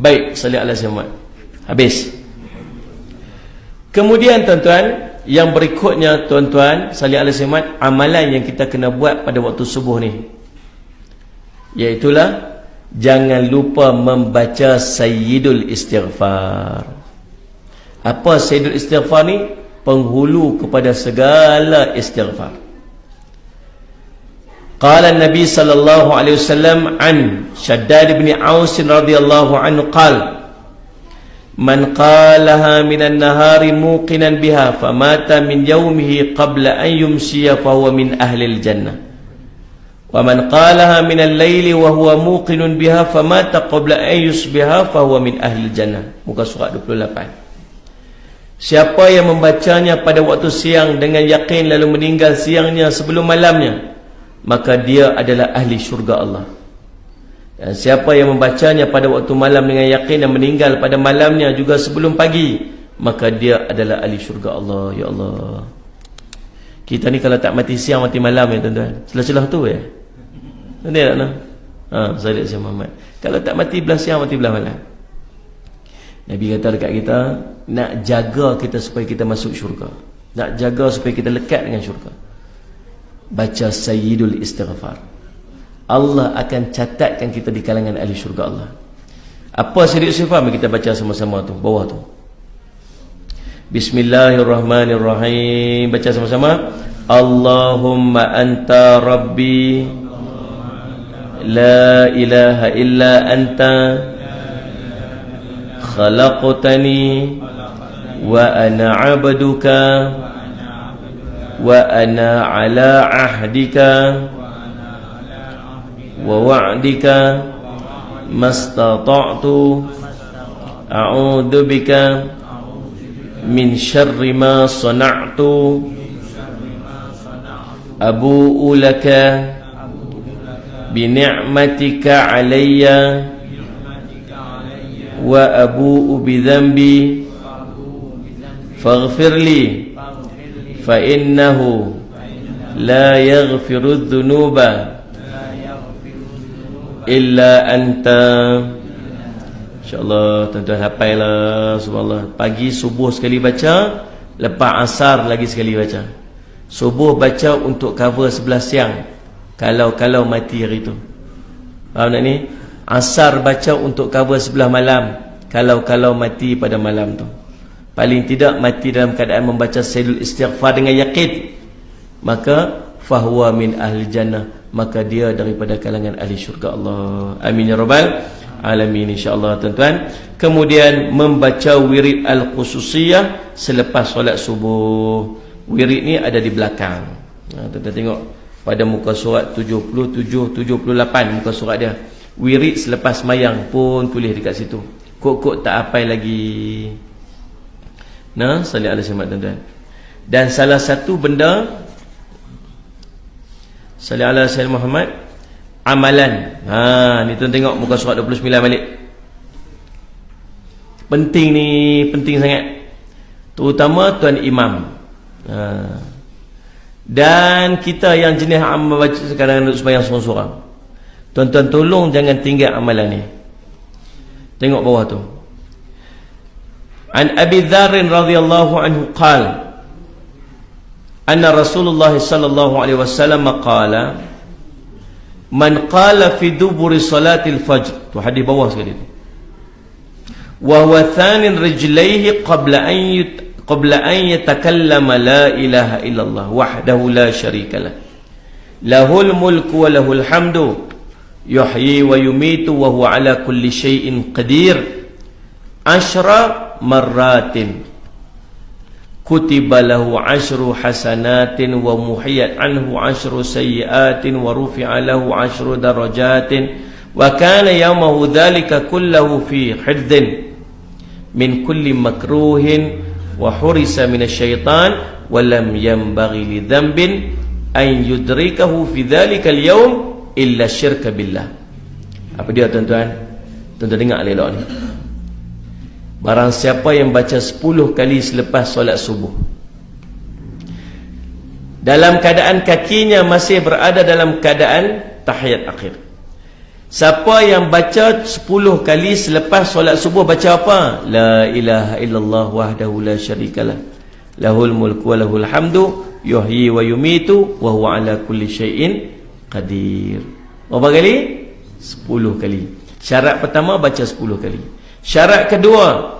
Baik, salli ala Muhammad. Habis. Kemudian tuan-tuan, yang berikutnya tuan-tuan, salli ala Muhammad, amalan yang kita kena buat pada waktu subuh ni, iaitulah jangan lupa membaca Sayyidul Istighfar. Apa Sayyidul Istighfar ni? Penghulu kepada segala istighfar. Qala Nabi sallallahu alaihi wasallam an Shaddad bin Aus radhiyallahu anhu qala man qalaha minan nahari muqinan biha famata min yawmihi qabla an yumsiya fahuwa min ahli al-jannah wa man qalaha minal layli wa huwa muqinun biha famata qabla an yusbiha fahuwa min ahli al-jannah. Muka surat 28. Siapa yang membacanya pada waktu siang dengan yakin lalu meninggal siangnya sebelum malamnya, maka dia adalah ahli syurga Allah. Dan siapa yang membacanya pada waktu malam dengan yakin dan meninggal pada malamnya juga sebelum pagi, maka dia adalah ahli syurga Allah. Ya Allah, kita ni kalau tak mati siang mati malam ya tuan-tuan, celah-celah tu ya. Betul tak nak? Saya Muhammad, kalau tak mati belah siang mati belah malam. Nabi kata dekat kita, nak jaga kita supaya kita masuk syurga, nak jaga supaya kita lekat dengan syurga, baca Sayyidul Istighfar. Allah akan catatkan kita di kalangan ahli syurga Allah. Apa Sayyidul Istighfar? Kita baca sama-sama tu, bawah tu. Bismillahirrahmanirrahim. Baca sama-sama. Allahumma anta rabbi la ilaha illa anta khalaqtani wa ana 'abduka wa ana 'ala 'ahdika wa wa'dika mastata'tu a'udzu bika min syarri ma sana'tu abu'u laka bi ni'matika 'alayya wa abu'u bi dhanbi faghfir li fa innahu la yaghfiru dhunuba illa anta. InsyaAllah tuan-tuan hafallah. Subhanallah, pagi subuh sekali baca, lepas asar lagi sekali baca. Subuh baca untuk cover sebelah siang, kalau mati hari tu. Faham tak ni? Asar baca untuk cover sebelah malam, kalau mati pada malam tu. Paling tidak mati dalam keadaan membaca Sayyidul Istighfar dengan yakin, maka fahuwa min ahli jannah, maka dia daripada kalangan ahli syurga Allah. Amin ya rabbal alamin, insyaAllah tuan-tuan. Kemudian membaca wirid al-khususiyah selepas solat subuh. Wirid ni ada di belakang. Tuan-tuan tengok pada muka surat 77-78, muka surat dia. Wirid selepas mayang pun tulis dekat situ. Kok tak hafal lagi. Nah, salli ala Muhammad tuan-tuan. Dan salah satu benda, salli ala Sayyidina Muhammad, amalan. Ni tuan tengok muka surat 29 balik. Penting ni, penting sangat. Terutama tuan imam. Dan kita yang jenis amal baca sekarang duduk sembahyang sorang-sorang. Tuan-tuan tolong jangan tinggal amalan ni. Tengok bawah tu. An Abi Dzar radhiyallahu anhu qala anna Rasulullah sallallahu alaihi wasallam qala man qala fi duburi salatil fajr. Tu hadis bawah sekali tu. Wa huwa thanin rijlaihi qabla an yatakallama la ilaha illallah wahdahu la syarika lah. Lahul mulku wa lahul hamdu yuhyi wa yumitu wa huwa ala kulli syai'in qadir. Ashra marratin kutiba lahu 10 hasanatin wa muhiyat anhu 10 sayyiatin wa rufi'a lahu 10 darajatin wa kana yawmahu dhalika kullahu fi hirdin min kulli makruhin wa hurisa minasyaitan wa lam yanbaghi li dhanbin an yudrikahu fi dhalika al-yawm illa syirka billah. Apa dia tuan-tuan? Tuan-tuan dengar elok ni. Barang siapa yang baca 10 kali selepas solat subuh, dalam keadaan kakinya masih berada dalam keadaan tahiyat akhir, Siapa yang baca 10 kali selepas solat subuh, baca apa? La ilaha illallah wahdahu la syarikalah, lahul mulku wa lahul hamdu, yuhyi wa yumitu wa huwa ala kulli syai'in qadir. Berapa kali? 10 kali. Syarat pertama baca 10 kali. Syarat kedua,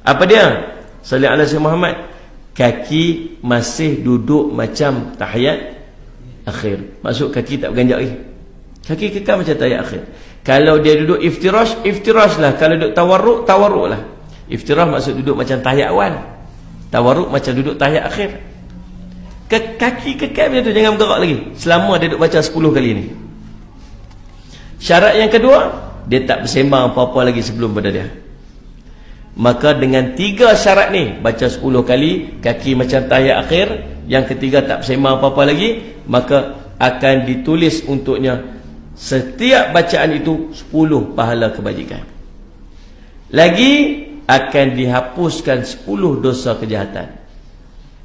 apa dia? Sallallahu alaihi wasallam Muhammad, kaki masih duduk macam tahiyat akhir. Maksud kaki tak berganjak lagi. Kaki kekal macam tahiyat akhir. Kalau dia duduk iftirash, iftirash lah. Kalau duduk tawarruk, tawarruk lah. Iftirash maksud duduk macam tahiyat awal. Tawarruk macam duduk tahiyat akhir. Kaki kekal macam tu, jangan bergerak lagi selama dia duduk baca 10 kali ni. Syarat yang kedua, dia tak bersembang apa-apa lagi sebelum pada dia. Maka dengan 3 syarat ni, baca 10 kali, kaki macam tahiyat akhir, yang ketiga tak bersembang apa-apa lagi, maka akan ditulis untuknya setiap bacaan itu 10 pahala kebajikan. Lagi akan dihapuskan 10 dosa kejahatan.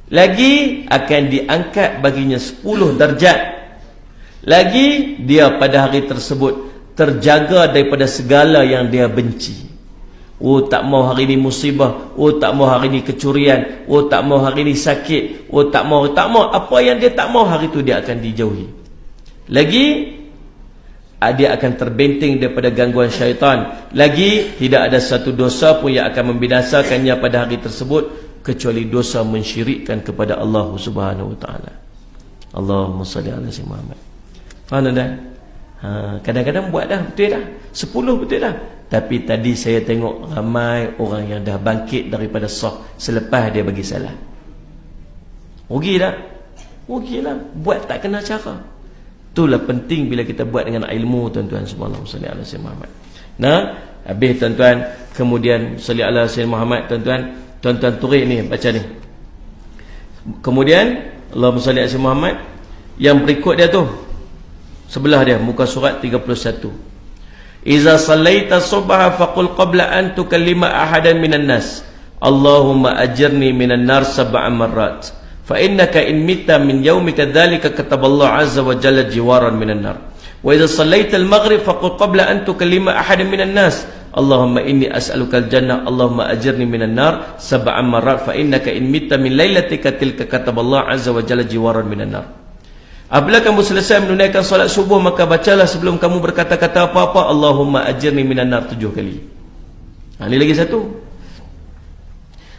Lagi akan diangkat baginya 10 darjat. Lagi dia pada hari tersebut terjaga daripada segala yang dia benci. Oh, tak mau hari ni musibah, oh tak mau hari ni kecurian, oh tak mau hari ni sakit, oh tak mau apa yang dia tak mau hari tu dia akan dijauhi. Lagi dia akan terbenting daripada gangguan syaitan. Lagi tidak ada satu dosa pun yang akan membinasakannya pada hari tersebut kecuali dosa mensyirikkan kepada Allah Subhanahu wa taala. Allahumma salli ala sayyidina Muhammad. Faham dah? Kadang-kadang buat dah, betul dah, 10 betul dah. Tapi tadi saya tengok ramai orang yang dah bangkit daripada sah selepas dia bagi salat. Rugi dah, rugilah. Buat tak kena cara. Itulah penting bila kita buat dengan ilmu, tuan-tuan. Subhanallah, salli ala sayyidina Muhammad. Nah, habis tuan-tuan, kemudian salli ala sayyidina Muhammad, tuan-tuan. Tuan-tuan turis ni, baca ni. Kemudian Allahumma salli ala sayyidina Muhammad. Yang berikut dia tu, sebelah dia, muka surat 31. Iza sallaita subha faqul qabla an tukallima ahadan minan nas Allahumma ajirni minan nar 7 marrat fa innaka in mitta min yawmika dhalika kataballahu azza wa jalla jiwaran minan nar. Wa iza sallaita al-maghrib faqul qabla an tukallima ahadan minan nas Allahumma inni as'aluka al-jannah Allahumma ajirni minan nar 7 marrat fa innaka in mitta min lailatika tilka kataballahu azza wa jalla jiwaran minan nar. Apabila kamu selesai menunaikan solat subuh, maka bacalah sebelum kamu berkata-kata apa-apa, Allahumma ajirni minan nar 7 kali. Ini lagi satu.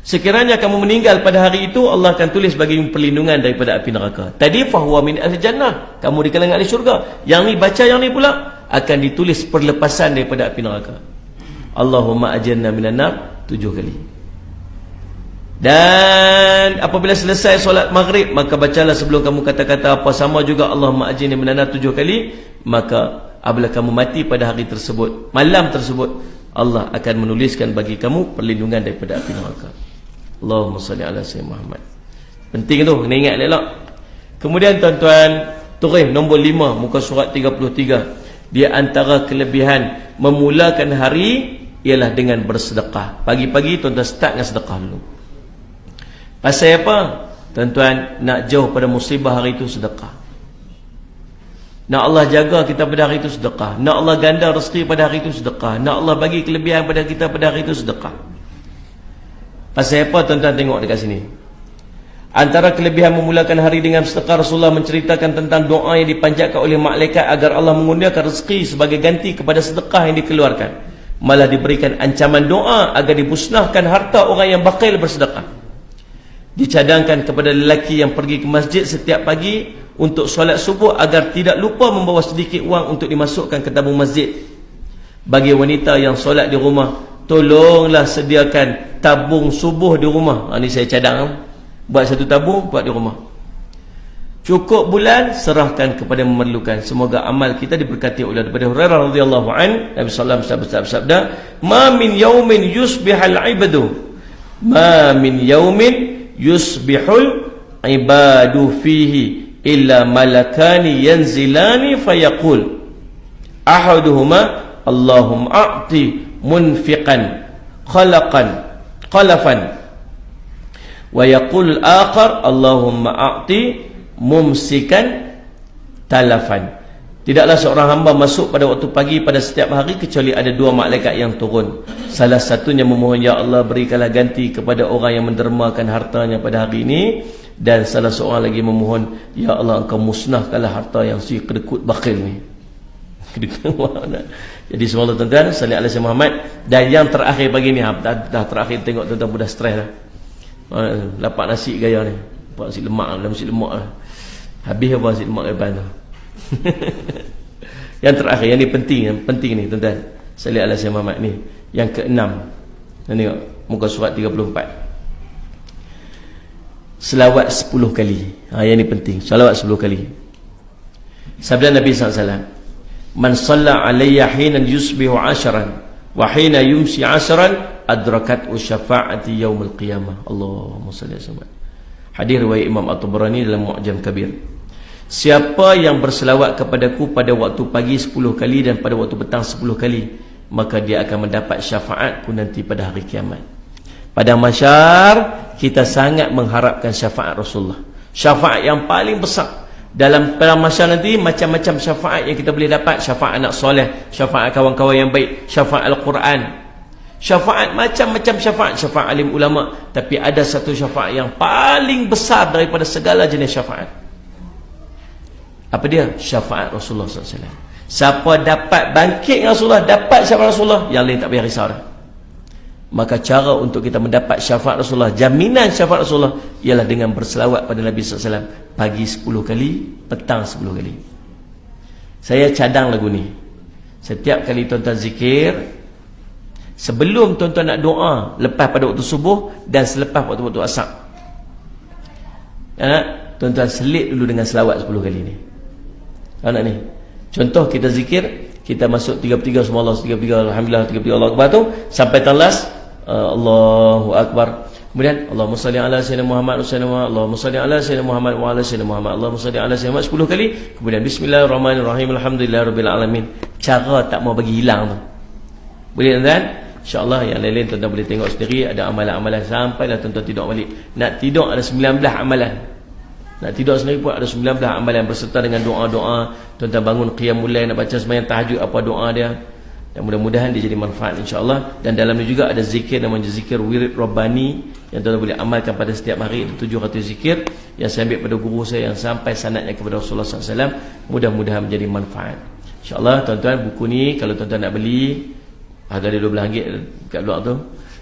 Sekiranya kamu meninggal pada hari itu, Allah akan tulis bagimu perlindungan daripada api neraka. Tadi fahuwa min ahli jannah, kamu di kalangan ahli syurga. Yang ni baca yang ni pula akan ditulis perlepasan daripada api neraka. Allahumma ajirna minan nar 7 kali. Dan apabila selesai solat maghrib, maka bacalah sebelum kamu kata-kata apa, sama juga Allahumma ajirni minan nar 7 kali. Maka apabila kamu mati pada hari tersebut, malam tersebut, Allah akan menuliskan bagi kamu perlindungan daripada api neraka. Allahumma salli ala sayyidina Muhammad. Penting tu, kena ingat elok. Kemudian tuan-tuan, turis nombor 5, muka surat 33. Di antara kelebihan memulakan hari ialah dengan bersedekah. Pagi-pagi tuan-tuan start dengan sedekah dulu. Pasal apa? Tuan-tuan, nak jauh pada musibah hari itu, sedekah. Nak Allah jaga kita pada hari itu, sedekah. Nak Allah ganda rezeki pada hari itu, sedekah. Nak Allah bagi kelebihan pada kita pada hari itu, sedekah. Pasal apa tuan-tuan tengok dekat sini? Antara kelebihan memulakan hari dengan sedekah, Rasulullah menceritakan tentang doa yang dipanjatkan oleh malaikat agar Allah mengurniakan rezeki sebagai ganti kepada sedekah yang dikeluarkan. Malah diberikan ancaman doa agar dibusnahkan harta orang yang bakhil bersedekah. Dicadangkan kepada lelaki yang pergi ke masjid setiap pagi untuk solat subuh agar tidak lupa membawa sedikit wang untuk dimasukkan ke tabung masjid. Bagi wanita yang solat di rumah, tolonglah sediakan tabung subuh di rumah. Ini saya cadang, buat satu tabung, buat di rumah. Cukup bulan, serahkan kepada memerlukan. Semoga amal kita diberkati oleh daripada Hurairah radhiyallahu an, Nabi sallallahu alaihi wasallam bersabda, "Ma min yaumin yusbihal ibadu, ma min yaumin yusbihul ibadu fihi illa malakani yanzilani fayaqul ahaduhuma Allahumma a'ti munfiqan khalafan wa yaqul al-akhar Allahumma a'ti mumsikan talafan." Tidaklah seorang hamba masuk pada waktu pagi pada setiap hari kecuali ada 2 malaikat yang turun. Salah satunya memohon, ya Allah berikanlah ganti kepada orang yang mendermakan hartanya pada hari ini, dan salah seorang lagi memohon, ya Allah engkau musnahkanlah harta yang si kedekut bakil ni. Jadi semua tuan-tuan salli ala Sayyidina Muhammad. Dan yang terakhir pagi ni, dah terakhir tengok tuan-tuan mudah stres dah. Lapak nasi gaya ni, lapak nasi lemak, nasi lemak lah. Habis apa nasi lemak depan tu. Yang terakhir, yang ni penting, yang penting ni tuan-tuan salli ala Sayyidina Muhammad ni, yang ke-6. Tengok muka surat 34. Selawat 10 kali. Yang ni penting, selawat 10 kali. Sabda Nabi SAW, man shalla alayya hina yusbihu 10 wa hina yumsi 10 adrakathu syafa'ati yaumil qiyamah. Allahumma salli alaihi wasallam. Hadis riwayat Imam At-Tabarani dalam Mu'jam Kabir. Siapa yang berselawat kepadaku pada waktu pagi 10 kali dan pada waktu petang 10 kali, maka dia akan mendapat syafaatku nanti pada hari kiamat. Pada mahsyar kita sangat mengharapkan syafaat Rasulullah, syafaat yang paling besar. Dalam padang mahsyar nanti macam-macam syafaat yang kita boleh dapat. Syafaat anak soleh, syafaat kawan-kawan yang baik, syafaat Al-Quran, syafaat macam-macam syafaat, syafaat alim ulama. Tapi ada satu syafaat yang paling besar daripada segala jenis syafaat. Apa dia? Syafaat Rasulullah SAW. Siapa dapat bangkit Rasulullah, dapat syafaat Rasulullah, yang lain tak payah risau dah. Maka cara untuk kita mendapat syafaat Rasulullah, jaminan syafaat Rasulullah, ialah dengan berselawat pada Nabi SAW. Pagi 10 kali, petang 10 kali. Saya cadang lagu ni. Setiap kali tuan-tuan zikir, sebelum tuan-tuan nak doa, lepas pada waktu subuh dan selepas waktu-waktu asar, tuan-tuan selit dulu dengan selawat 10 kali ni. Anak ni contoh, kita zikir, kita masuk 33 subhanallah, 33 alhamdulillah, 33 Allahu akbar tu sampai talas Allahu akbar. Kemudian Allahumma salli ala sayyidina Muhammad wa sallam, Allahumma salli ala sayyidina Muhammad wa ala sayyidina Muhammad, Allahumma salli ala sayyidina Muhammad 10 kali. Kemudian bismillahirrahmanirrahim, alhamdulillahirabbil alamin. Cara tak mau bagi hilang tu. Boleh tuan-tuan? InsyaAllah yang lain-lain tuan-tuan boleh tengok sendiri. Ada amalan-amalan sampailah tuan-tuan tidur balik. Nak tidur ada 19 amalan. Nak tidur sendiri pun ada 19 amalan berserta dengan doa-doa. Tuan-tuan bangun qiyamul lail, nak baca sembahyang tahajud, apa doa dia. Dan mudah-mudahan dia jadi manfaat insya-Allah. Dan dalam ni juga ada zikir namanya zikir wirid Rabbani yang tuan-tuan boleh amalkan pada setiap hari. Ada 700 zikir yang saya ambil pada guru saya yang sampai sanadnya kepada Rasulullah SAW. Mudah-mudahan menjadi manfaat insya-Allah. Tuan-tuan, buku ni kalau tuan-tuan nak beli, harga dia RM12 kat luar tu,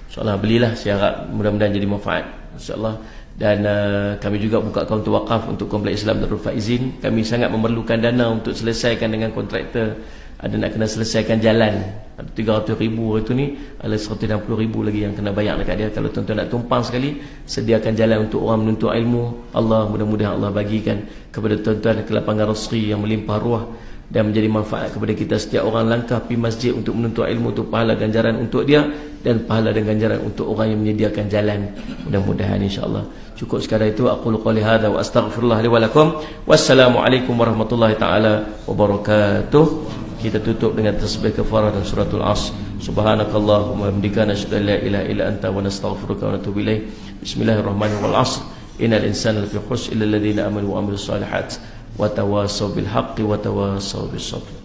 insya-Allah belilah. Saya harap mudah-mudahan jadi manfaat insya-Allah. Dan kami juga buka kaunter wakaf untuk Kompleks Islam Darul Faizin. Kami sangat memerlukan dana untuk selesaikan dengan kontraktor. Ada nak kena selesaikan jalan, ada 300,000 itu ni, ada 160,000 lagi yang kena bayar dekat dia. Kalau tuan-tuan nak tumpang sekali, sediakan jalan untuk orang menuntut ilmu. Allah, mudah-mudahan Allah bagikan kepada tuan-tuan kelapangan rezeki yang melimpah ruah dan menjadi manfaat kepada kita. Setiap orang langkah pergi masjid untuk menuntut ilmu, untuk pahala ganjaran untuk dia dan pahala dan ganjaran untuk orang yang menyediakan jalan. Mudah-mudahan insya-Allah. Cukup sekadar itu. Aqulu qouli hadza wa astaghfirullah li wa lakum. Wassalamualaikum warahmatullahi taala wabarakatuh. Kita tutup dengan tasbih kafarah dan suratul Asr. Subhanakallahumma wa bihamdika nasyhadu an la ilaha illa anta wa nastaghfiruka wa natubu ilaik. Bismillahirrahmanirrahim. Wal 'asr innal insana lafi khusr illa alladhina amanu wa amilus solihat wa tawassaw bil haqqi wa tawassaw bis sabr.